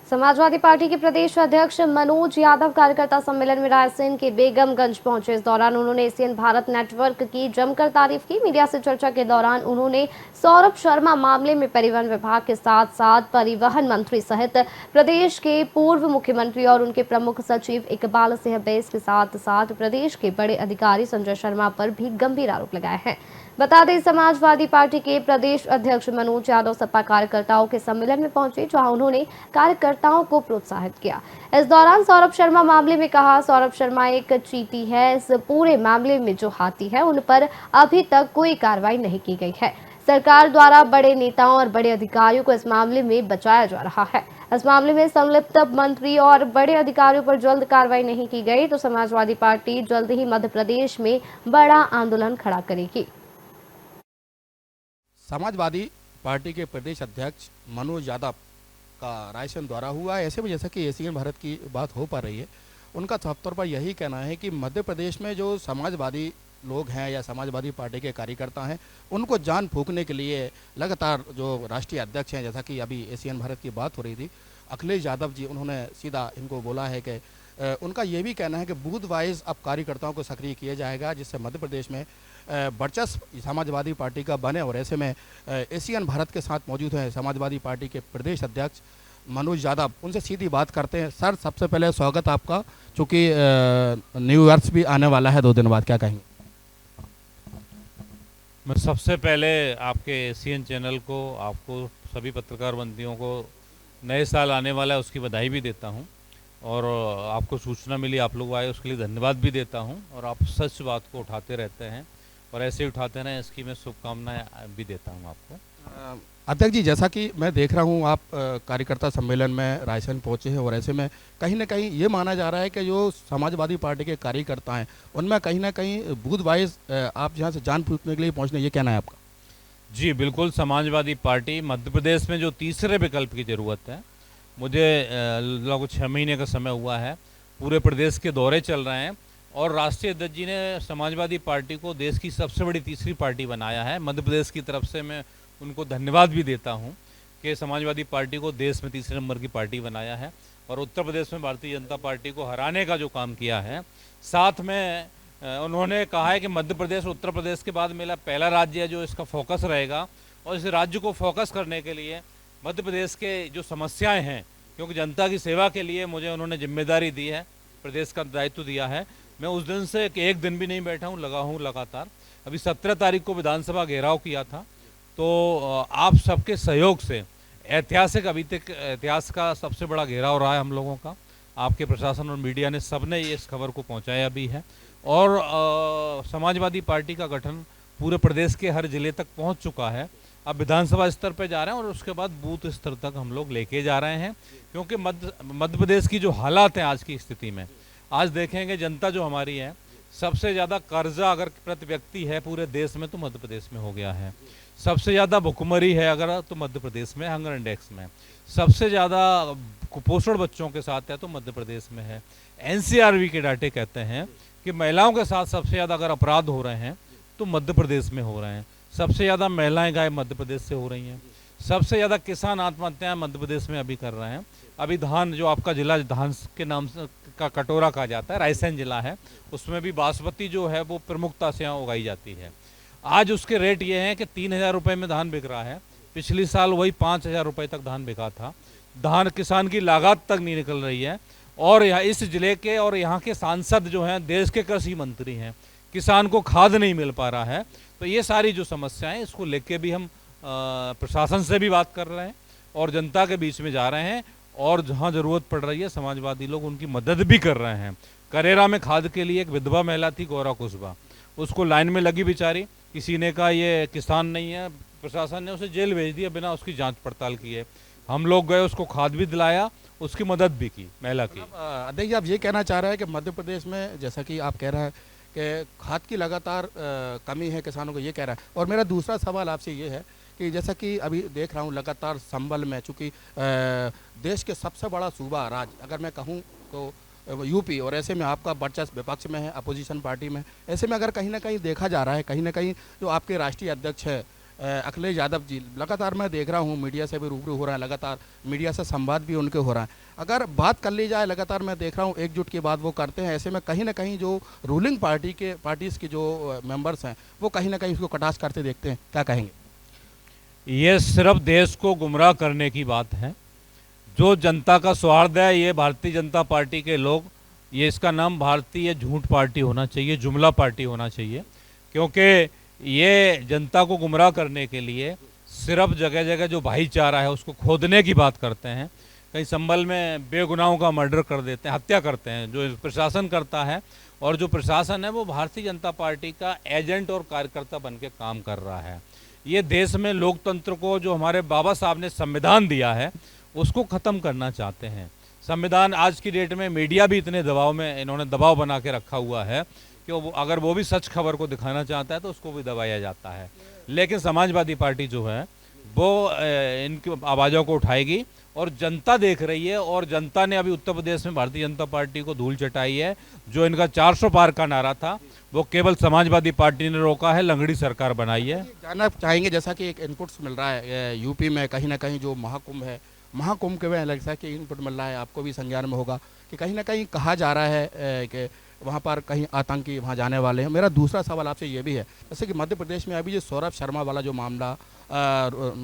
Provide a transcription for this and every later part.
Samajwadi party के प्रदेश अध्यक्ष मनोज यादव कार्यकर्ता सम्मेलन में रायसेन के बेगमगंज पहुंचे। इस दौरान उन्होंने एशियन भारत नेटवर्क की जमकर तारीफ की। मीडिया से चर्चा के दौरान उन्होंने सौरभ शर्मा मामले में परिवहन विभाग के साथ साथ परिवहन मंत्री सहित प्रदेश के पूर्व मुख्यमंत्री और उनके प्रमुख सचिव इकबाल सिंह बैस के साथ साथ प्रदेश के बड़े अधिकारी संजय शर्मा पर भी गंभीर आरोप लगाए हैं। बता दें, समाजवादी पार्टी के प्रदेश अध्यक्ष मनोज यादव सपा कार्यकर्ताओं के सम्मेलन में पहुंचे, जहां उन्होंने कार्यकर्ताओं को प्रोत्साहित किया। इस दौरान सौरभ शर्मा मामले में कहा, सौरभ शर्मा एक चीटी है। इस पूरे मामले में जो हाथी है उन पर अभी तक कोई कार्रवाई नहीं की गई है। सरकार द्वारा बड़े नेताओं और बड़े अधिकारियों को इस मामले में बचाया जा रहा है। इस मामले में संलिप्त मंत्री और बड़े अधिकारियों पर जल्द कार्रवाई नहीं की गई तो समाजवादी पार्टी जल्द ही मध्य प्रदेश में बड़ा आंदोलन खड़ा करेगी। समाजवादी पार्टी के प्रदेश अध्यक्ष मनोज यादव का रायसेन दौरा हुआ है। ऐसे में जैसा कि एशियन भारत की बात हो पा रही है, उनका साफ तौर पर यही कहना है कि मध्य प्रदेश में जो समाजवादी लोग हैं या समाजवादी पार्टी के कार्यकर्ता हैं, उनको जान फूंकने के लिए लगातार जो राष्ट्रीय अध्यक्ष हैं, जैसा कि अभी एशियन भारत की बात हो रही थी, अखिलेश यादव जी, उन्होंने सीधा इनको बोला है कि उनका ये भी कहना है कि बूथ वाइज अब कार्यकर्ताओं को सक्रिय किया जाएगा, जिससे मध्य प्रदेश में वर्चस्व समाजवादी पार्टी का बने। और ऐसे में एशियन भारत के साथ मौजूद हैं समाजवादी पार्टी के प्रदेश अध्यक्ष मनोज यादव। उनसे सीधी बात करते हैं। सर, सबसे पहले स्वागत आपका, चूँकि न्यू ईयर्स भी आने वाला है 2 दिन बाद, क्या कहेंगे? मैं सबसे पहले आपके एशियन चैनल को, आपको सभी पत्रकार बंधुओं को नए साल आने वाला है उसकी बधाई भी देता हूं, और आपको सूचना मिली, आप लोग आए, उसके लिए धन्यवाद भी देता हूं। और आप सच बात को उठाते रहते हैं और ऐसे ही उठाते रहें, इसकी मैं शुभकामनाएं भी देता हूं आपको। अध्यक्ष जी, जैसा कि मैं देख रहा हूं, आप कार्यकर्ता सम्मेलन में रायसेन पहुंचे हैं और ऐसे में कहीं ना कहीं ये माना जा रहा है कि जो समाजवादी पार्टी के कार्यकर्ता हैं उनमें कहीं ना कहीं बूथ वाइज आप यहाँ से जान फूंकने के लिए पहुँचने, ये कहना है आपका? जी बिल्कुल, समाजवादी पार्टी मध्य प्रदेश में जो तीसरे विकल्प की ज़रूरत है, मुझे लगभग 6 महीने का समय हुआ है, पूरे प्रदेश के दौरे चल रहे हैं और राष्ट्रीय अध्यक्ष जी ने समाजवादी पार्टी को देश की सबसे बड़ी तीसरी पार्टी बनाया है। मध्य प्रदेश की तरफ से मैं उनको धन्यवाद भी देता हूं कि समाजवादी पार्टी को देश में तीसरे नंबर की पार्टी बनाया है और उत्तर प्रदेश में भारतीय जनता पार्टी को हराने का जो काम किया है। साथ में उन्होंने कहा है कि मध्य प्रदेश उत्तर प्रदेश के बाद मेरा पहला राज्य है जो इसका फोकस रहेगा, और इस राज्य को फोकस करने के लिए मध्य प्रदेश के जो समस्याएं हैं, क्योंकि जनता की सेवा के लिए मुझे उन्होंने जिम्मेदारी दी है, प्रदेश का दायित्व दिया है। मैं उस दिन से एक दिन भी नहीं बैठा हूँ, लगा हूँ लगातार। अभी 17 तारीख को विधानसभा घेराव किया था, तो आप सबके सहयोग से ऐतिहासिक, अभी तक इतिहास का सबसे बड़ा घेराव रहा है हम लोगों का। आपके प्रशासन और मीडिया ने सबने इस खबर को पहुंचाया भी है और समाजवादी पार्टी का गठन पूरे प्रदेश के हर जिले तक पहुंच चुका है। अब विधानसभा स्तर पर जा रहे हैं और उसके बाद बूथ स्तर तक हम लोग लेके जा रहे हैं, क्योंकि मध्य प्रदेश की जो हालात हैं आज की स्थिति में, आज देखेंगे जनता जो हमारी है, सबसे ज़्यादा कर्जा अगर प्रति व्यक्ति है पूरे देश में तो मध्य प्रदेश में हो गया है। सबसे ज़्यादा भुखमरी है अगर तो मध्य प्रदेश में, हंगर इंडेक्स में। सबसे ज़्यादा कुपोषण बच्चों के साथ है तो मध्य प्रदेश में है। एनसीआरबी के डाटे कहते हैं कि महिलाओं के साथ सबसे ज़्यादा अगर अपराध हो रहे हैं तो मध्य प्रदेश में हो रहे हैं। सबसे ज़्यादा महिलाएं घायल मध्य प्रदेश से हो रही हैं। सबसे ज़्यादा किसान आत्महत्याएं मध्य प्रदेश में अभी कर रहे हैं। अभी धान, जो आपका जिला धान के नाम का कटोरा कहा जाता है, रायसेन जिला है, उसमें भी बासमती जो है वो प्रमुखता से यहाँ उगाई जाती है। आज उसके रेट ये हैं कि 3,000 रुपये में धान बिक रहा है। पिछली साल वही 5,000 रुपये तक धान बिका था। धान किसान की लागत तक नहीं निकल रही है। और यहाँ इस जिले के और यहाँ के सांसद जो हैं देश के कृषि मंत्री हैं, किसान को खाद नहीं मिल पा रहा है। तो ये सारी जो समस्याएं, इसको लेके भी हम प्रशासन से भी बात कर रहे हैं और जनता के बीच में जा रहे हैं, और जहां ज़रूरत पड़ रही है समाजवादी लोग उनकी मदद भी कर रहे हैं। करेरा में खाद के लिए एक विधवा महिला थी, गौरा कुशबा, उसको लाइन में लगी बेचारी, किसी ने कहा ये किसान नहीं है, प्रशासन ने उसे जेल भेज दिया बिना उसकी जांच पड़ताल किए। हम लोग गए, उसको खाद भी दिलाया, उसकी मदद भी की महिला की। अध्यक्ष जी, आप ये कहना चाह रहे हैं कि मध्य प्रदेश में, जैसा कि आप कह रहे हैं कि खाद की लगातार कमी है किसानों को, ये कह रहा है। और मेरा दूसरा सवाल आपसे ये है कि जैसा कि अभी देख रहा हूँ लगातार संबल में, चूँकि देश के सबसे बड़ा सूबा राज्य अगर मैं कहूँ तो यूपी, और ऐसे में आपका वर्चस्व विपक्ष में है, अपोजिशन पार्टी में। ऐसे में अगर कहीं ना कहीं देखा जा रहा है, कहीं ना कहीं जो आपके राष्ट्रीय अध्यक्ष है अखिलेश यादव जी, लगातार मैं देख रहा हूँ मीडिया से भी रूबरू हो रहा है, लगातार मीडिया से संवाद भी उनके हो रहा है। अगर बात कर ली जाए, लगातार मैं देख रहा हूँ एकजुट की बात वो करते हैं, ऐसे में कहीं ना कहीं जो रूलिंग पार्टीज़ के जो मेंबर्स हैं वो कहीं ना कहीं उसको कटाक्ष करते देखते हैं, क्या कहेंगे? ये सिर्फ देश को गुमराह करने की बात है। जो जनता का स्वार्थ है, ये भारतीय जनता पार्टी के लोग, ये इसका नाम भारतीय झूठ पार्टी होना चाहिए, जुमला पार्टी होना चाहिए, क्योंकि ये जनता को गुमराह करने के लिए सिर्फ जगह जगह जो भाईचारा है उसको खोदने की बात करते हैं। कहीं संभल में बेगुनाहों का मर्डर कर देते हैं, हत्या करते हैं, जो प्रशासन करता है। और जो प्रशासन है वो भारतीय जनता पार्टी का एजेंट और कार्यकर्ता बन के काम कर रहा है। ये देश में लोकतंत्र को, जो हमारे बाबा साहब ने संविधान दिया है, उसको ख़त्म करना चाहते हैं। संविधान आज की डेट में मीडिया भी इतने दबाव में, इन्होंने दबाव बना के रखा हुआ है कि अगर वो भी सच खबर को दिखाना चाहता है तो उसको भी दबाया जाता है। लेकिन समाजवादी पार्टी जो है वो इनकी आवाज़ों को उठाएगी, और जनता देख रही है। और जनता ने अभी उत्तर प्रदेश में भारतीय जनता पार्टी को धूल चटाई है। जो इनका 400 पार का नारा था वो केवल समाजवादी पार्टी ने रोका है, लंगड़ी सरकार बनाई है। जानना चाहेंगे, जैसा कि एक इनपुट्स मिल रहा है यूपी में कहीं ना कहीं जो महाकुंभ है, महाकुंभ के में लगता है कि इनपुट मिल रहा है, आपको भी संज्ञान में होगा कि कहीं ना कहीं कहा जा रहा है कि वहाँ पर कहीं आतंकी वहाँ जाने वाले हैं। मेरा दूसरा सवाल आपसे ये भी है, जैसे कि मध्य प्रदेश में अभी जो सौरभ शर्मा वाला जो मामला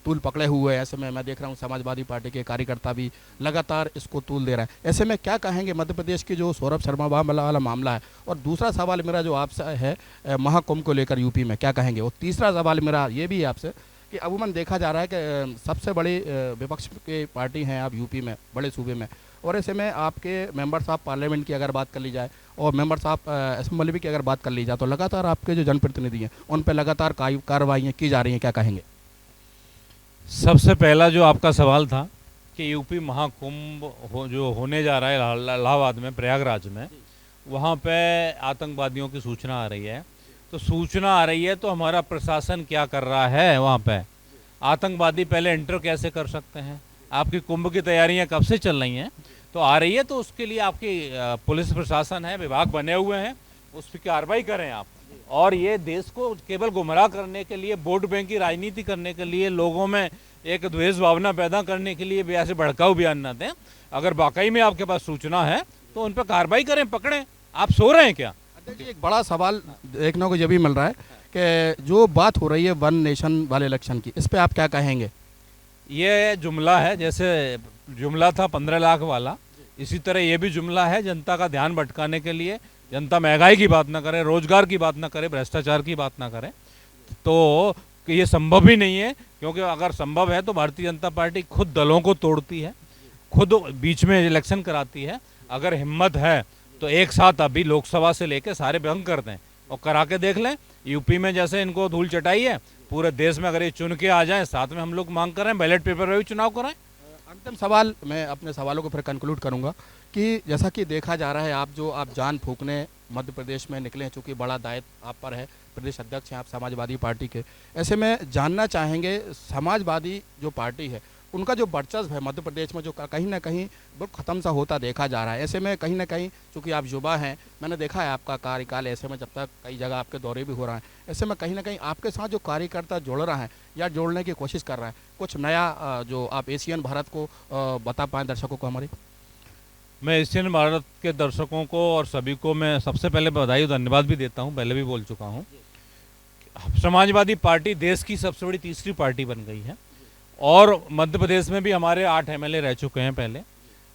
तूल पकड़े हुए हैं, ऐसे में मैं देख रहा हूँ समाजवादी पार्टी के कार्यकर्ता भी लगातार इसको तूल दे रहा है। ऐसे में क्या कहेंगे मध्य प्रदेश की जो सौरभ शर्मा वाला मामला है? और दूसरा सवाल मेरा जो आपसे है महाकुंभ को लेकर यूपी में क्या कहेंगे? और तीसरा सवाल मेरा ये भी है आपसे कि अमूमन देखा जा रहा है कि सबसे बड़ी विपक्ष की पार्टी हैं आप यूपी में, बड़े सूबे में, और ऐसे में आपके मेंबर्स ऑफ पार्लियामेंट की अगर बात कर ली जाए और मेंबर्स ऑफ असेंबली की अगर बात कर ली जाए तो लगातार आपके जो जनप्रतिनिधि हैं उन पर लगातार कार्रवाइयाँ की जा रही हैं, क्या कहेंगे? सबसे पहला जो आपका सवाल था कि यूपी महाकुंभ जो होने जा रहा है इलाहाबाद में, प्रयागराज में, वहाँ पे आतंकवादियों की सूचना आ रही है। तो सूचना आ रही है तो हमारा प्रशासन क्या कर रहा है? वहाँ पे आतंकवादी पहले एंटर कैसे कर सकते हैं? आपकी कुंभ की तैयारियां कब से चल रही हैं? तो आ रही है तो उसके लिए आपकी पुलिस प्रशासन है, विभाग बने हुए हैं, उस पर कार्रवाई करें आप। और ये देश को केवल गुमराह करने के लिए, वोट बैंक की राजनीति करने के लिए, लोगों में एक द्वेष भावना पैदा करने के लिए भी ऐसे भड़काऊ बयान न दें। अगर वाकई में आपके पास सूचना है तो उन पर कार्रवाई करें, पकड़ें। आप सो रहे हैं क्या? एक बड़ा सवाल देखने को ये भी मिल रहा है कि जो बात हो रही है वन नेशन वाले इलेक्शन की, इस पर आप क्या कहेंगे? ये जुमला है, जैसे जुमला था 15 लाख वाला, इसी तरह ये भी जुमला है जनता का ध्यान भटकाने के लिए। जनता महंगाई की बात ना करे, रोजगार की बात ना करे, भ्रष्टाचार की बात ना करे, तो ये संभव ही नहीं है। क्योंकि अगर संभव है तो भारतीय जनता पार्टी खुद दलों को तोड़ती है, खुद बीच में इलेक्शन कराती है। अगर हिम्मत है तो एक साथ अभी लोकसभा से लेकर सारे भंग कर दें और करा के देख लें। यूपी में जैसे इनको धूल चटाई है, पूरे देश में अगर ये चुन के आ जाएं, साथ में हम लोग मांग कर रहे हैं बैलेट पेपर में भी चुनाव कराएं। अंतिम सवाल, मैं अपने सवालों को फिर कंक्लूड करूंगा कि जैसा कि देखा जा रहा है आप जान फूंकने मध्य प्रदेश में निकले हैं, चूँकि बड़ा दायित्व आप पर है, प्रदेश अध्यक्ष हैं आप समाजवादी पार्टी के। ऐसे में जानना चाहेंगे समाजवादी जो पार्टी है उनका जो वर्चस्व है मध्य प्रदेश में, जो कहीं ना कहीं बहुत ख़त्म सा होता देखा जा रहा है। ऐसे में कहीं ना कहीं चूँकि आप युवा हैं, मैंने देखा है आपका कार्यकाल, ऐसे में जब तक कई जगह आपके दौरे भी हो रहे हैं, ऐसे में कहीं ना कहीं आपके साथ जो कार्यकर्ता जुड़ रहा है या जोड़ने की कोशिश कर रहा है, कुछ नया जो आप एशियन भारत को बता पाएँ दर्शकों को हमारे? मैं एशियन भारत के दर्शकों को और सभी को मैं सबसे पहले बधाई और धन्यवाद भी देता हूं, पहले भी बोल चुका हूं। समाजवादी पार्टी देश की सबसे बड़ी तीसरी पार्टी बन गई है और मध्य प्रदेश में भी हमारे 8 एमएलए रह चुके हैं। पहले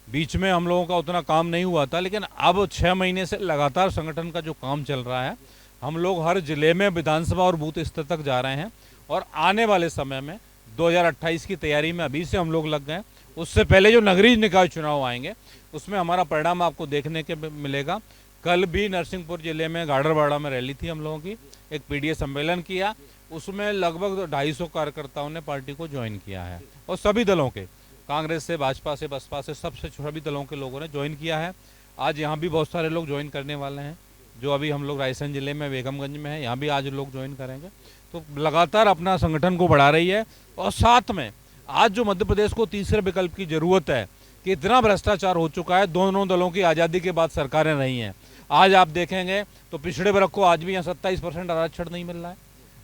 बीच में हम लोगों का उतना काम नहीं हुआ था, लेकिन अब 6 महीने से लगातार संगठन का जो काम चल रहा है, हम लोग हर जिले में विधानसभा और बूथ स्तर तक जा रहे हैं और आने वाले समय में 2028 की तैयारी में अभी से हम लोग लग गए। उससे पहले जो नगरीय निकाय चुनाव आएंगे उसमें हमारा परिणाम आपको देखने के मिलेगा। कल भी नरसिंहपुर जिले में गाडरवाड़ा में रैली थी हम लोगों की, एक पीडीए सम्मेलन किया, उसमें लगभग 250 कार्यकर्ताओं ने पार्टी को ज्वाइन किया है और सभी दलों के, कांग्रेस से, भाजपा से, बसपा से, सबसे सभी दलों के लोगों ने ज्वाइन किया है। आज यहाँ भी बहुत सारे लोग ज्वाइन करने वाले हैं, जो अभी हम लोग रायसेन जिले में बेगमगंज में है, यहाँ भी आज लोग ज्वाइन करेंगे। तो लगातार अपना संगठन को बढ़ा रही है और साथ में आज जो मध्य प्रदेश को तीसरे विकल्प की जरूरत है कि इतना भ्रष्टाचार हो चुका है, दोनों दलों की आज़ादी के बाद सरकारें रही हैं। आज आप देखेंगे तो पिछड़े वर्ग को आज भी यहाँ 27% आरक्षण नहीं मिल रहा है।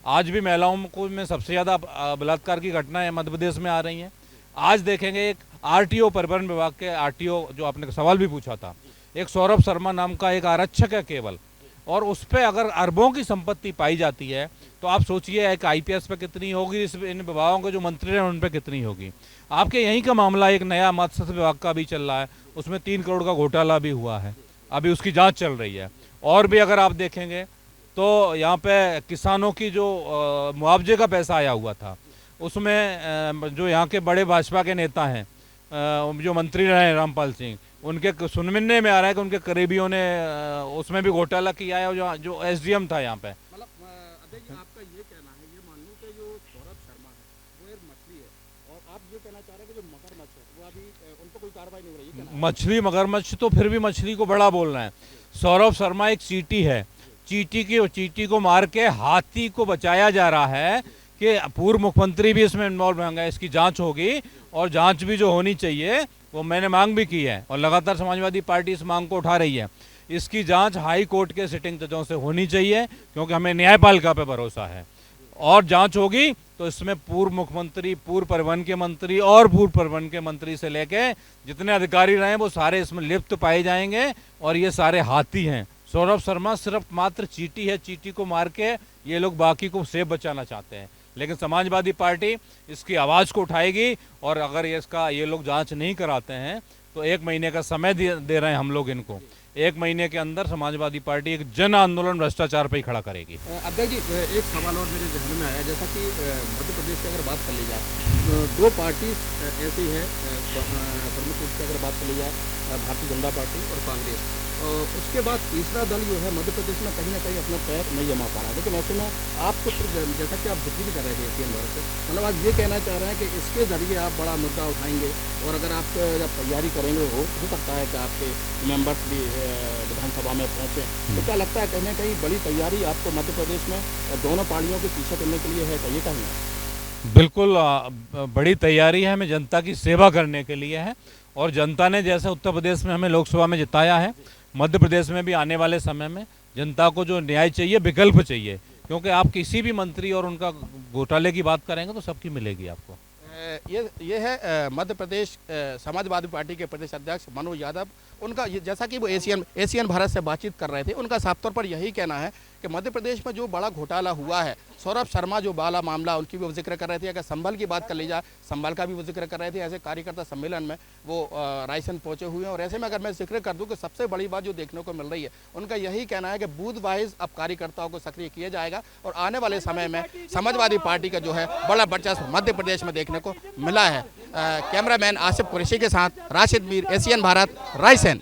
आज भी महिलाओं को में सबसे ज़्यादा बलात्कार की घटनाएं मध्य प्रदेश में आ रही हैं। आज देखेंगे एक आरटीओ, परिवहन विभाग के आरटीओ, जो आपने सवाल भी पूछा था, एक सौरभ शर्मा नाम का एक आरक्षक है केवल, और उस पर अगर अरबों की संपत्ति पाई जाती है तो आप सोचिए एक आईपीएस पे कितनी होगी, इन विभागों के जो मंत्री हैं उन पे कितनी होगी। आपके यहीं का मामला एक नया मत्स्य विभाग का भी चल रहा है, उसमें 3 करोड़ का घोटाला भी हुआ है, अभी उसकी जांच चल रही है। और भी अगर आप देखेंगे तो यहाँ पे किसानों की जो मुआवजे का पैसा आया हुआ था, उसमें जो यहाँ के बड़े भाजपा के नेता हैं, जो मंत्री रहे हैं रामपाल सिंह, उनके सुनने में आ रहा है कि उनके करीबियों ने उसमें भी घोटाला किया है, और जो एसडीएम था यहाँ पे। मतलब अध्यक्ष जी, आपका ये कहना है, ये मान लो कि जो सौरभ शर्मा है वो एक मछली है, और आप ये कहना चाह रहे हैं कि जो मगरमच्छ है वो अभी उन पर कोई कार्रवाई नहीं हो रही है? मछली मगरमच्छ तो फिर भी मछली को बड़ा बोल रहे हैं। सौरभ शर्मा एक चींटी है, चींटी को मार के हाथी को बचाया जा रहा है कि पूर्व मुख्यमंत्री भी इसमें इन्वॉल्व होंगे। इसकी जांच होगी, और जांच भी जो होनी चाहिए वो मैंने मांग भी की है, और लगातार समाजवादी पार्टी इस मांग को उठा रही है। इसकी जांच हाई कोर्ट के सिटिंग जजों से होनी चाहिए, क्योंकि हमें न्यायपालिका पे भरोसा है। और जांच होगी तो इसमें पूर्व मुख्यमंत्री, पूर्व परिवहन के मंत्री और पूर्व परिवहन के मंत्री से लेके जितने अधिकारी रहे वो सारे इसमें लिप्त पाए जाएंगे, और ये सारे हाथी हैं। सौरभ शर्मा सिर्फ मात्र चींटी है, चींटी को मार के ये लोग बाकी को सेब बचाना चाहते हैं। लेकिन समाजवादी पार्टी इसकी आवाज़ को उठाएगी, और अगर ये लोग जांच नहीं कराते हैं तो 1 महीने का समय दे रहे हैं हम लोग इनको। 1 महीने के अंदर समाजवादी पार्टी एक जन आंदोलन भ्रष्टाचार पर ही खड़ा करेगी। अध्यक्ष जी, एक सवाल और मेरे जहन में आया, जैसा कि मध्य प्रदेश की अगर बात कर ली जाए, 2 पार्टी ऐसी है प्रमुख रूप से अगर बात कर ली जाए, भारतीय जनता पार्टी और कांग्रेस। उसके बाद तीसरा दल जो है मध्य प्रदेश में कहीं ना कहीं अपना पैर नहीं जमा पा रहा है। लेकिन ऐसे में आप तो जैसा कि आप जिक्र भी कर रहे थे एसीएन भारत से, मतलब आप ये कहना चाह रहे हैं कि इसके जरिए आप बड़ा मुद्दा उठाएंगे, और अगर आप जब तैयारी करेंगे हो सकता है कि आपके मेंबर्स भी विधानसभा में पहुँचे, तो क्या लगता है कहीं ना कहीं बड़ी तैयारी आपको मध्य प्रदेश में दोनों पार्टियों के पीछे करने के लिए है, कहिए कहीं? बिल्कुल बड़ी तैयारी है, हमें जनता की सेवा करने के लिए है, और जनता ने जैसे उत्तर प्रदेश में हमें लोकसभा में जिताया है, मध्य प्रदेश में भी आने वाले समय में जनता को जो न्याय चाहिए, विकल्प चाहिए, क्योंकि आप किसी भी मंत्री और उनका घोटाले की बात करेंगे तो सबकी मिलेगी आपको। ये है मध्य प्रदेश समाजवादी पार्टी के प्रदेश अध्यक्ष मनोज यादव। उनका जैसा कि वो एशियन भारत से बातचीत कर रहे थे, उनका साफ तौर पर यही कहना है कि मध्य प्रदेश में जो बड़ा घोटाला हुआ है, सौरभ शर्मा जो बाला मामला, उनकी भी वो जिक्र कर रहे थे। अगर संभल की बात कर ली जाए, संभल का भी वो जिक्र कर रहे थे। ऐसे कार्यकर्ता सम्मेलन में वो रायसेन पहुंचे हुए हैं, और ऐसे में अगर मैं जिक्र कर दूं कि सबसे बड़ी बात जो देखने को मिल रही है, उनका यही कहना है कि बूथ वाइज अब कार्यकर्ताओं को सक्रिय किया जाएगा, और आने वाले समय में समाजवादी पार्टी का जो है बड़ा वर्चस्व मध्य प्रदेश में देखने को मिला है। कैमरामैन आसिफ कुरैशी के साथ राशिद मीर, एशियन भारत, रायसेन।